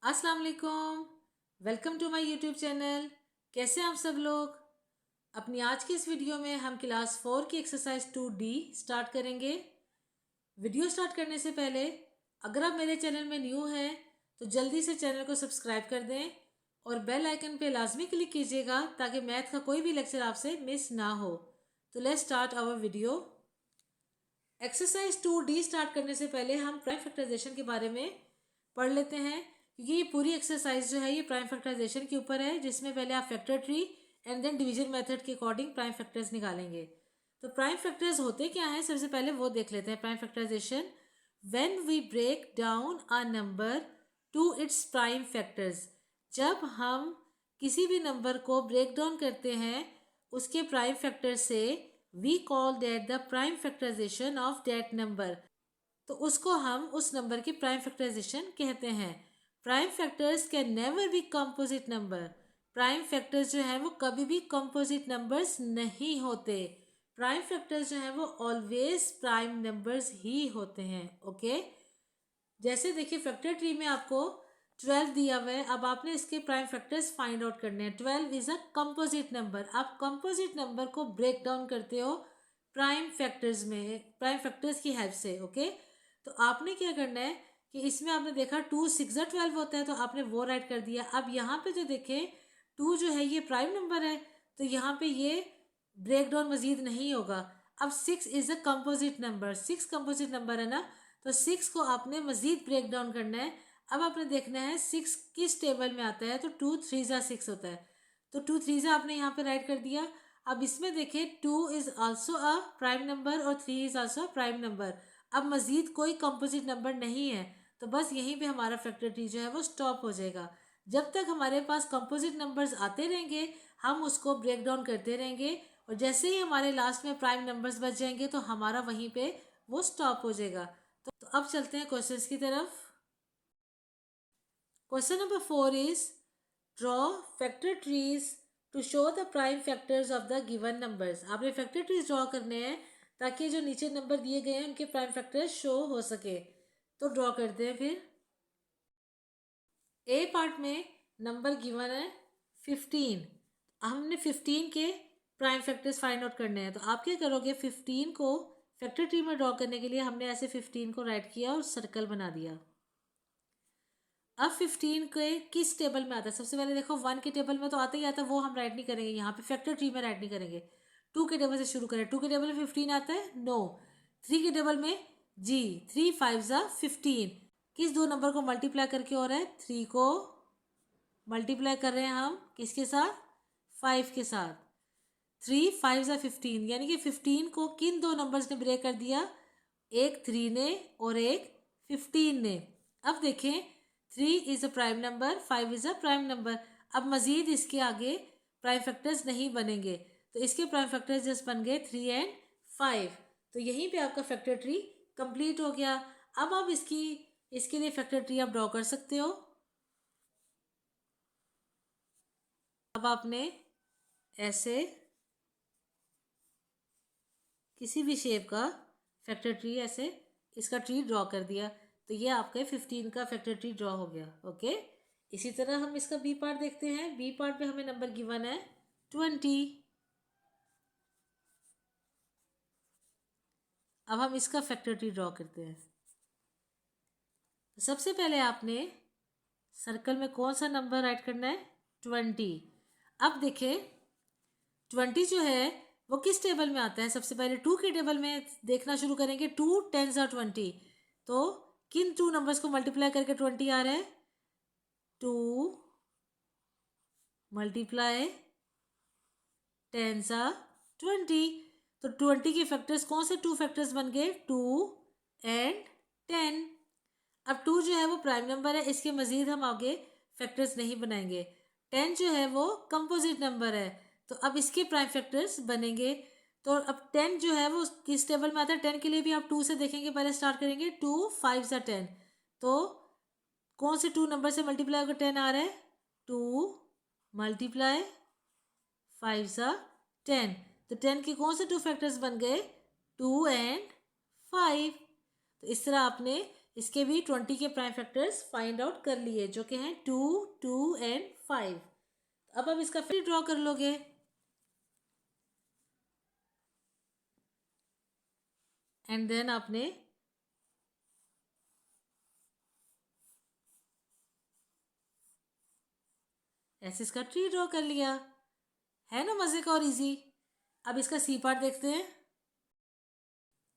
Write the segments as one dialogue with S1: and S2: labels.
S1: अस्सलाम वालेकुम। Welcome to my YouTube channel. कैसे हैं आप सब लोग। अपनी आज की इस वीडियो में हम क्लास 4 की एक्सरसाइज 2D स्टार्ट करेंगे। वीडियो स्टार्ट करने से पहले अगर आप मेरे चैनल में न्यू हैं तो जल्दी से चैनल को सब्सक्राइब कर दें और बेल आइकन पे लाजमी क्लिक कीजिएगा ताकि मैथ का कोई भी लेक्चर आपसे मिस ना हो। तो let's start our video. Exercise 2D start करने से पहले हम प्राइम फैक्टराइजेशन के बारे में पढ़ लेते हैं क्योंकि ये पूरी एक्सरसाइज जो है ये प्राइम फैक्टराइजेशन के ऊपर है, जिसमें पहले आप factor tree and then division method के अकॉर्डिंग प्राइम फैक्टर्स निकालेंगे। तो प्राइम फैक्टर्स होते क्या हैं, सबसे पहले वो देख लेते हैं। Prime factorization, when we break down a number to its prime factors, जब हम किसी भी नंबर को ब्रेक डाउन करते हैं उसके प्राइम फैक्टर से, we call that the prime factorization of that number. तो उसको हम उस नंबर की प्राइम फैक्टराइजेशन कहते हैं। Prime factors can never be composite number. Prime factors जो है वो कभी भी कंपोजिट नंबर्स नहीं होते। प्राइम फैक्टर्स जो है वो ऑलवेज प्राइम नंबर्स ही होते हैं। ओके, जैसे देखिए फैक्टर ट्री में आपको 12 दिया हुआ है। अब आपने इसके प्राइम फैक्टर्स फाइंड आउट करने हैं। 12 इज अ कंपोजिट नंबर। आप कंपोजिट नंबर को ब्रेक डाउन करते हो प्राइम फैक्टर्स में, प्राइम फैक्टर्स की हेल्प से। ओके, तो आपने क्या करना है कि इसमें आपने देखा 2 6 12 होता है तो आपने वो राइट कर दिया। अब यहाँ पे जो देखें 2 जो है ये प्राइम नंबर है तो यहाँ पे ये ब्रेक डाउन मजीद नहीं होगा। अब 6 is a composite number, 6 composite number है ना, तो 6 को आपने मजीद ब्रेक डाउन करना है। अब आपने देखना है 6 किस टेबल में आता है, तो 2 3 जा 6 होता है, तो 2 3 जा आपने यहाँ पे राइट कर दिया। अब इसमें देखें 2 is also a prime number और 3 is also a prime number. अब मजीद कोई कंपोजिट नंबर नहीं है तो बस यहीं पे हमारा फैक्टर ट्री जो है वो स्टॉप हो जाएगा। जब तक हमारे पास कंपोजिट नंबर्स आते रहेंगे हम उसको ब्रेक डाउन करते रहेंगे और जैसे ही हमारे लास्ट में प्राइम नंबर्स बच जाएंगे तो हमारा वहीं पे वो स्टॉप हो जाएगा। तो अब चलते हैं क्वेश्चंस की तरफ। Question number 4 is draw factor trees to show the prime factors of the given numbers. आपने फैक्टर ट्रीज ड्रॉ करने हैं ताकि जो नीचे नंबर दिए गए हैं उनके प्राइम फैक्टर्स शो हो सके। तो ड्रॉ करते हैं फिर। ए पार्ट में नंबर गिवन है 15। हमने 15 के प्राइम फैक्टर्स फाइंड आउट करने हैं। तो आप क्या करोगे, 15 को फैक्टर ट्री में ड्रॉ करने के लिए हमने ऐसे 15 को राइट किया और सर्कल बना दिया। अब 15 के किस टेबल में आता है, सबसे पहले देखो 1 के टेबल में तो आता ही आता है, वो हम राइट नहीं करेंगे, यहाँ पे फैक्टर ट्री में राइट नहीं करेंगे। 2 के टेबल से शुरू करें। 2 के टेबल में 15 आता है, नो। 3 के टेबल में जी 3 5 जा 15। किस दो नंबर को मल्टीप्लाई करके हो रहा है, 3 को मल्टीप्लाई कर रहे हैं हम किसके साथ, 5 के साथ। 3 5 जा 15, यानी कि 15 को किन दो नंबर्स ने ब्रेक कर दिया, एक 3 ने और एक 15 ने। अब देखें 3 is a prime number, 5 is a prime number. अब मजीद इसके आगे प्राइम फैक्टर्स नहीं बनेंगे तो इसके प्राइम फैक्टर्स जस्ट बन गए 3 एंड 5। तो यहीं पे आपका फैक्टर ट्री कंप्लीट हो गया। अब आप इसके लिए फैक्टर ट्री आप ड्रॉ कर सकते हो। अब आपने ऐसे किसी भी शेप का फैक्टर ट्री ऐसे इसका ट्री ड्रॉ कर दिया तो ये आपका 15 का फैक्टर ट्री ड्रॉ हो गया। ओके, इसी तरह हम इसका बी पार्ट देखते हैं। बी पार्ट में हमें नंबर गिवन है 20। अब हम इसका फैक्टर ट्री ड्रॉ करते हैं। तो सबसे पहले आपने सर्कल में कौन सा नंबर राइट करना है, 20। अब देखें 20 जो है वो किस टेबल में आता है, सबसे पहले 2 के टेबल में देखना शुरू करेंगे। 2 10 और 20, तो किन 2 नंबर्स को मल्टीप्लाई करके 20 आ रहा है, 2 मल्टीप्लाई 10 20। तो 20 के फैक्टर्स कौन से 2 फैक्टर्स बन गए, 2 एंड 10। अब 2 जो है वो प्राइम नंबर है, इसके मजीद हम आगे फैक्टर्स नहीं बनाएंगे। 10 जो है वो कंपोजिट नंबर है तो अब इसके प्राइम फैक्टर्स बनेंगे। तो अब 10 जो है वो किस टेबल में आता है, 10 के लिए भी आप 2 से देखेंगे, पहले स्टार्ट करेंगे। 2 5 जा 10, तो कौन से 2 नंबर से मल्टीप्लाई होकर 10 आ रहा है, 2 मल्टीप्लाई 5 जा 10। तो 10 के कौन से 2 फैक्टर्स बन गए, 2 एंड 5। तो इस तरह आपने इसके भी 20 के प्राइम फैक्टर्स फाइंड आउट कर लिए, जो कि हैं 2, 2 एंड 5। अब इसका फिर ड्रॉ कर लोगे। एंड देन आपने ऐसे इसका ट्री ड्रॉ कर लिया। है ना मज़े का और इजी। अब इसका सी पार्ट देखते हैं।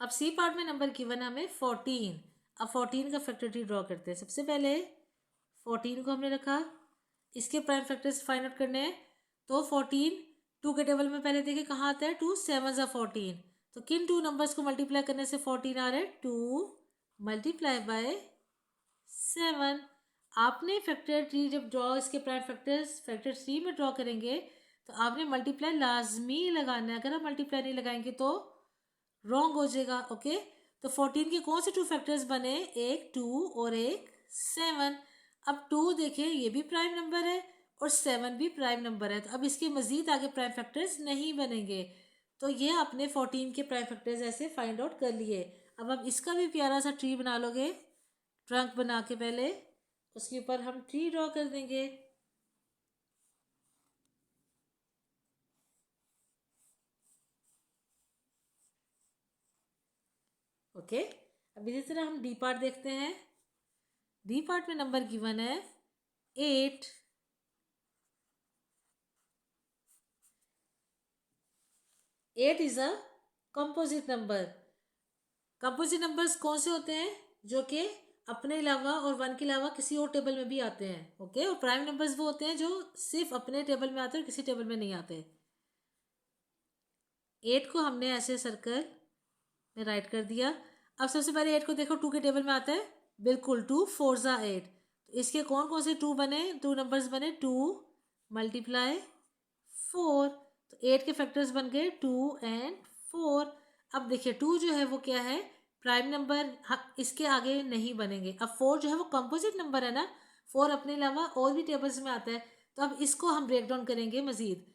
S1: अब सी पार्ट में नंबर गिवन हमें 14। अब 14 का फैक्टर ट्री ड्रॉ करते हैं। सबसे पहले 14 को हमने रखा, इसके प्राइम फैक्टर्स फाइंड आउट करने हैं। तो 14 2 के टेबल में पहले देखिए कहाँ आता है, 2 7 ज़ा 14। तो किन 2 नंबर्स को मल्टीप्लाई करने से 14 आ रहा है, 2 मल्टीप्लाई बाय 7। आपने फैक्टर ट्री जब ड्रॉ इसके प्राइम फैक्टर्स फैक्टर ट्री में ड्रॉ करेंगे तो आपने मल्टीप्लाई लाजमी लगाना है। अगर आप मल्टीप्लाई नहीं लगाएंगे तो रॉन्ग हो जाएगा। ओके, तो 14 के कौन से 2 फैक्टर्स बने, एक 2 और एक 7। अब 2 देखें ये भी प्राइम नंबर है और 7 भी प्राइम नंबर है, तो अब इसके मज़ीद आगे प्राइम फैक्टर्स नहीं बनेंगे। तो ये आपने 14 के प्राइम फैक्टर्स ऐसे फाइंड आउट कर लिए। अब आप इसका भी प्यारा सा ट्री बना लोगे। ट्रंक बना के पहले उसके ऊपर हम ट्री ड्रॉ कर देंगे। ओके, अब इसी तरह हम डी पार्ट देखते हैं। डी पार्ट में नंबर गिवन है 8। Eight is a composite number. Composite numbers कौन से होते हैं, जो कि अपने अलावा और 1 के अलावा किसी और टेबल में भी आते हैं। ओके, और प्राइम नंबर्स वो होते हैं जो सिर्फ अपने टेबल में आते हैं और किसी टेबल में नहीं आते। 8 को हमने ऐसे सर्कल में राइट कर दिया। अब सबसे पहले 8 को देखो 2 के टेबल में आता है, बिल्कुल 2 4 ज़ा 8। तो इसके कौन कौन से 2 बने, 2 नंबर्स बने, 2 मल्टीप्लाई 4। तो 8 के फैक्टर्स बन गए 2 एंड 4। अब देखिए 2 जो है वो क्या है, प्राइम नंबर, इसके आगे नहीं बनेंगे। अब 4 जो है वो कंपोजिट नंबर है ना, 4 अपने अलावा और भी टेबल्स में आता है। तो अब इसको हम ब्रेक डाउन करेंगे मज़ीद।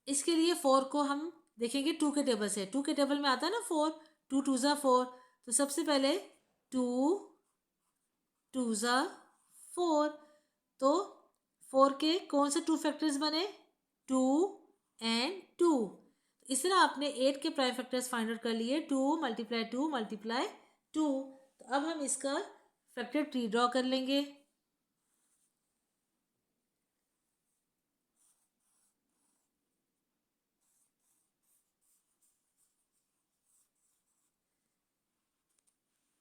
S1: इसके लिए 4 को हम देखेंगे 2 के टेबल से। 2 के टेबल में आता है ना 4, 2 2 ज़ा 4। तो सबसे पहले 2 2 ज़ा 4। तो 4 के कौन से 2 फैक्टर्स बने, 2 एंड 2। इस तरह आपने 8 के प्राइम फैक्टर्स फाइंड आउट कर लिए, 2 मल्टीप्लाई 2 मल्टीप्लाई 2। तो अब हम इसका फैक्टर ट्री ड्रॉ कर लेंगे।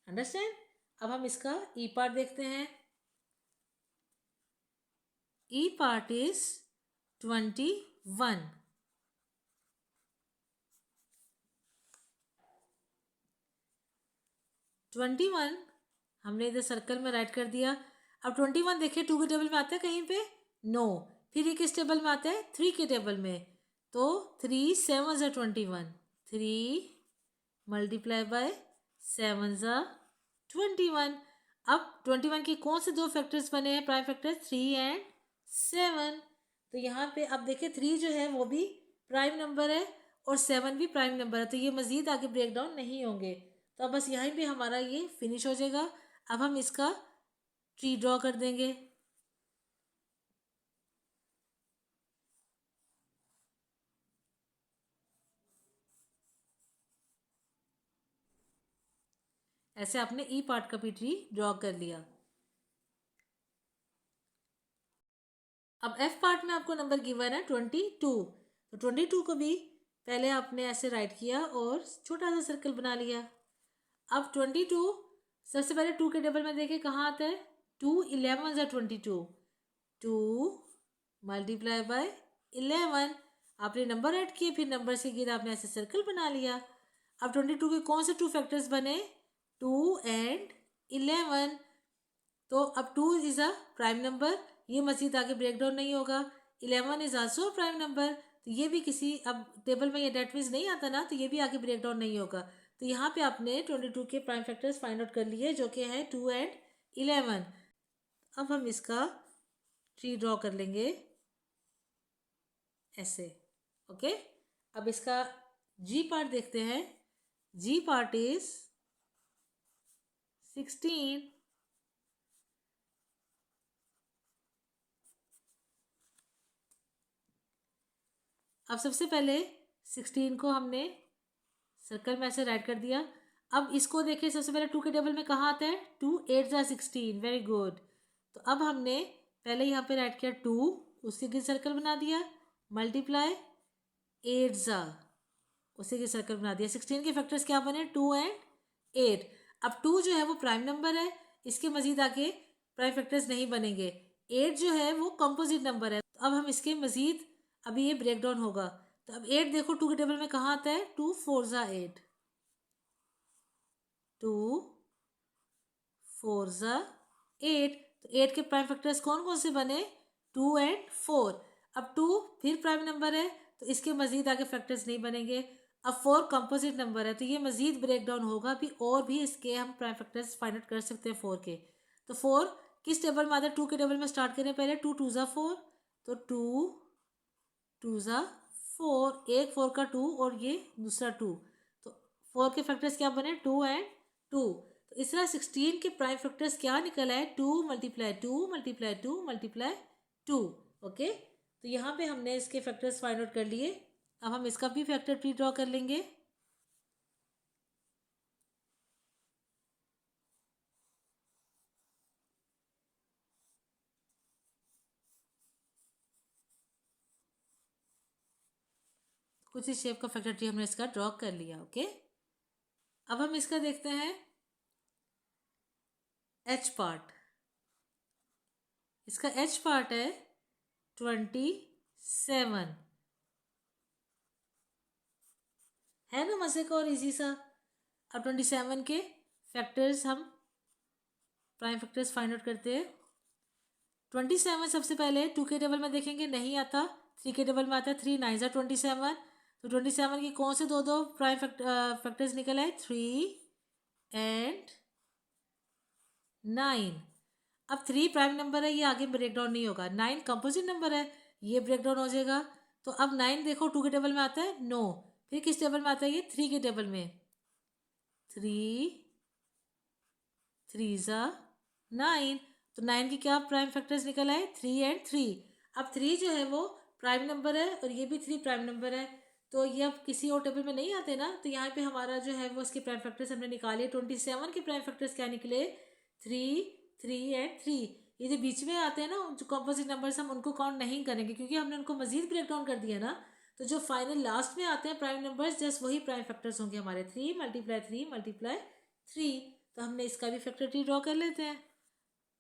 S1: अंडरस्टैंड। अब हम इसका ई पार्ट देखते हैं। ई पार्ट इज 21। 21 हमने इधर सर्कल में राइट कर दिया। अब 21 देखिए 2 के टेबल में आता है कहीं पे, नो। फिर ये किस टेबल में आता है, 3 के टेबल में। तो 3 7 ज़ा 21, 3 मल्टीप्लाई बाय 7 ज़ा 21। अब 21 के कौन से 2 फैक्टर्स बने हैं, प्राइम फैक्टर 3 एंड 7। तो यहाँ पे अब देखिए 3 जो है वो भी प्राइम नंबर है और 7 भी प्राइम नंबर है, तो ये मज़ीद आगे ब्रेक डाउन नहीं होंगे। तो अब बस यहीं पे हमारा ये फिनिश हो जाएगा। अब हम इसका ट्री ड्रॉ कर देंगे। ऐसे आपने ई पार्ट का भी ट्री ड्रॉ कर लिया। अब एफ पार्ट में आपको नंबर गिवन है 22। तो 22 को भी पहले आपने ऐसे राइट किया और छोटा सा सर्कल बना लिया। अब 22 सबसे पहले 2 के टेबल में देखें कहाँ आता है, 2 11 ज़ा 22, 2 मल्टीप्लाई बाय 11। आपने नंबर ऐड किए, फिर नंबर से गिरा, आपने ऐसे सर्कल बना लिया। अब 22 के कौन से 2 फैक्टर्स बने, 2 एंड 11। तो अब 2 इज़ अ प्राइम नंबर, ये मज़ीद आगे ब्रेक डाउन नहीं होगा। 11 इज़ आल्सो प्राइम नंबर, तो ये भी किसी, अब टेबल में ये डेट मीन्स नहीं आता ना, तो ये भी आगे ब्रेक डाउन नहीं होगा। तो यहाँ पे आपने 22 के प्राइम फैक्टर्स फाइंड आउट कर लिए, जो कि हैं 2 एंड 11। अब हम इसका ट्री ड्रॉ कर लेंगे ऐसे। ओके, अब इसका जी पार्ट देखते हैं। जी पार्ट इज 16। अब सबसे पहले 16 को हमने सर्कल में ऐसे राइट कर दिया। अब इसको देखिए, सबसे पहले 2 के टेबल में कहाँ आता है? 2 8 जा 16। Very good. तो अब हमने पहले यहाँ पे राइट किया 2, उसी के सर्कल बना दिया, मल्टीप्लाई 8 जा, उसी के सर्कल बना दिया। 16 के फैक्टर्स क्या बने? 2 एंड 8। अब 2 जो है वो प्राइम नंबर है, इसके मजीद आगे प्राइम फैक्टर्स नहीं बनेंगे। 8 जो है वो कंपोजिट नंबर है, तो अब हम इसके मजीद अभी ये ब्रेक डाउन होगा। तो अब 8 देखो 2 के टेबल में कहाँ आता है? 2 4 जा 8, 2 4 जा 8। तो 8 के प्राइम फैक्टर्स कौन कौन से बने? 2 एंड 4। अब 2 फिर प्राइम नंबर है, तो इसके मजीद आगे फैक्टर्स नहीं बनेंगे। अब 4 कंपोजिट नंबर है, तो ये मजीद ब्रेक डाउन होगा भी, और भी इसके हम प्राइम फैक्टर्स फाइंड आउट कर सकते हैं 4 के। तो 4 किस टेबल में आता है? 2 के टेबल में स्टार्ट करें पहले। 2 2 जा 4, तो 2 2 जा 4, एक 4 का 2 और ये दूसरा 2, तो 4 के फैक्टर्स क्या बने? 2 एंड 2। तो इस तरह 16 के प्राइम फैक्टर्स क्या निकल आए? 2 मल्टीप्लाई 2 मल्टीप्लाई 2 मल्टीप्लाई 2। ओके, तो यहाँ पे हमने इसके फैक्टर्स फाइंड आउट कर लिए। अब हम इसका भी फैक्टर ट्री ड्रॉ कर लेंगे। कुछ इस शेप का फैक्टर ट्री हमने इसका ड्रॉ कर लिया। ओके, अब हम इसका देखते हैं एच पार्ट। इसका एच पार्ट है 27, है ना मजे का और इजी सा। अब 27 के फैक्टर्स हम प्राइम फैक्टर्स फाइंड आउट करते हैं। 27 सबसे पहले 2 के टेबल में देखेंगे, नहीं आता। 3 के टेबल में आता है, 3 9 जा 27। तो 27 की कौन से दो दो प्राइम फैक्टर्स निकल आए? 3 एंड 9। अब 3 प्राइम नंबर है, ये आगे ब्रेक डाउन नहीं होगा। 9 कंपोजिट नंबर है, ये ब्रेक डाउन हो जाएगा। तो अब 9 देखो 2 के टेबल में आता है? नो। फिर किस टेबल में आता है? ये 3 के टेबल में। 3 3 जा 9। तो 9 की क्या प्राइम फैक्टर्स निकल आए? 3 एंड 3। अब 3 जो है वो प्राइम नंबर है और ये भी 3 प्राइम नंबर है, तो ये अब किसी और टेबल में नहीं आते ना। तो यहाँ पे हमारा जो है वो इसके प्राइम फैक्टर्स हमने निकाले। 27 के प्राइम फैक्टर्स क्या निकले? 3 3 एंड 3। ये जो बीच में आते हैं ना, जो कंपोजिट नंबर्स, हम उनको काउंट नहीं करेंगे क्योंकि हमने उनको मजीद ब्रेक डाउन कर दिया ना। तो जो फाइनल लास्ट में आते हैं प्राइम नंबर्स, जस्ट वही प्राइम फैक्टर्स होंगे हमारे। 3 मल्टीप्लाई 3 मल्टीप्लाई 3। तो हमने इसका भी फैक्टर ट्री ड्रॉ कर लेते हैं।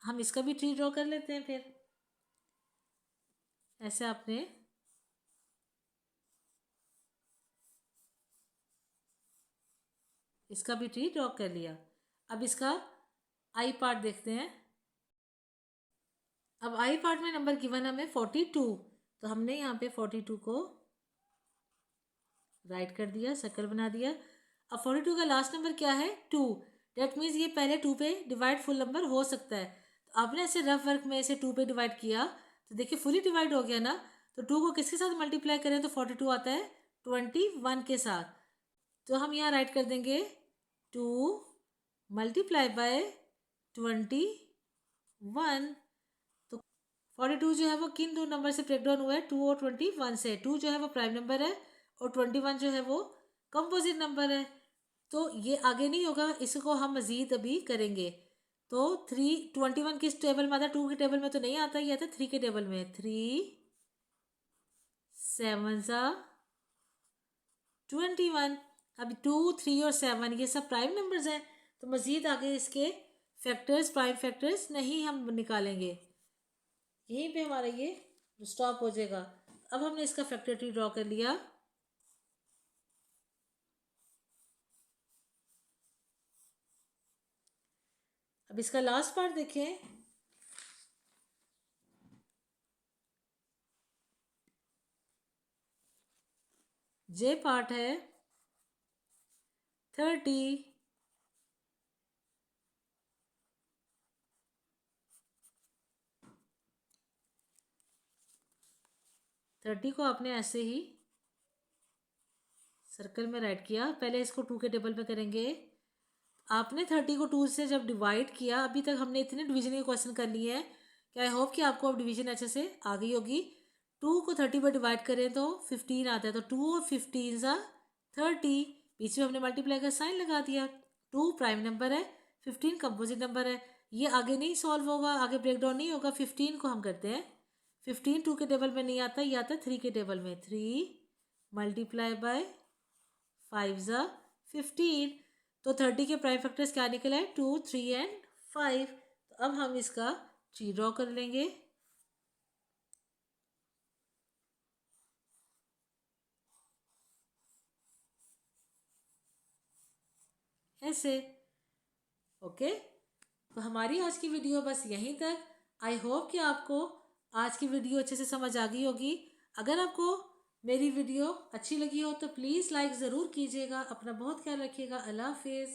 S1: हम इसका भी ट्री ड्रॉ कर लेते हैं। फिर ऐसे आपने इसका भी ट्री ड्रॉ कर लिया। अब इसका आई पार्ट देखते हैं। अब आई पार्ट में नंबर गिवन हमें 42, तो हमने यहाँ पे 42 को राइट कर दिया, सर्कल बना दिया। अब 42 का लास्ट नंबर क्या है? 2। डेट मीन्स ये पहले 2 पे डिवाइड फुल नंबर हो सकता है। तो आपने ऐसे रफ वर्क में इसे 2 पे डिवाइड किया, तो देखिए फुली डिवाइड हो गया ना। तो 2 को किसके साथ मल्टीप्लाई करें तो 42 आता है? 21 के साथ। तो हम यहाँ राइट कर देंगे 2 मल्टीप्लाई बाय 21। तो 42 जो है वो किन दो नंबर से ब्रेक डाउन हुआ है? 2 और 21 से। 2 जो है वो प्राइम नंबर है और 21 जो है वो कंपोजिट नंबर है। तो ये आगे नहीं होगा, इसको हम मजीद अभी करेंगे। तो 21 किस टेबल में आता है? 2 के टेबल में तो नहीं आता, ये आता है 3 के टेबल में। 3 7 जा 21। अब 2 3 और 7 ये सब प्राइम नंबर्स हैं, तो मजीद आगे इसके फैक्टर्स प्राइम फैक्टर्स नहीं हम निकालेंगे। यहीं पे हमारा ये स्टॉप हो जाएगा। अब हमने इसका फैक्टर ट्री ड्रॉ कर लिया। अब इसका लास्ट पार्ट देखें। जे पार्ट है 30। 30 को आपने ऐसे ही सर्कल में राइट किया। पहले इसको 2 के टेबल में करेंगे। आपने 30 को 2 से जब डिवाइड किया, अभी तक हमने इतने डिवीजन के क्वेश्चन कर लिए हैं कि आई होप कि आपको अब डिवीजन अच्छे से आ गई होगी। 2 को 30 पर डिवाइड करें तो 15 आता है, तो 2 और 15 सा 30, बीच में हमने मल्टीप्लाई का साइन लगा दिया। 2 प्राइम नंबर है, 15 कंपोजिट नंबर है। ये आगे नहीं सॉल्व होगा, आगे ब्रेक डाउन नहीं होगा। 15 को हम करते हैं, 15 2 के टेबल में नहीं आता, ये आता है 3 के टेबल में। 3 मल्टीप्लाई बाय 5 ज़ा 15। तो 30 के प्राइम फैक्टर्स क्या निकला है? 2 3 एंड 5। तो अब हम इसका ट्री ड्रॉ कर लेंगे। ऐसे। ओके, तो हमारी आज की वीडियो बस यहीं तक। आई होप कि आपको आज की वीडियो अच्छे से समझ आ गई होगी। अगर आपको मेरी वीडियो अच्छी लगी हो तो प्लीज़ लाइक ज़रूर कीजिएगा। अपना बहुत ख्याल रखिएगा। अल्लाह हाफिज़।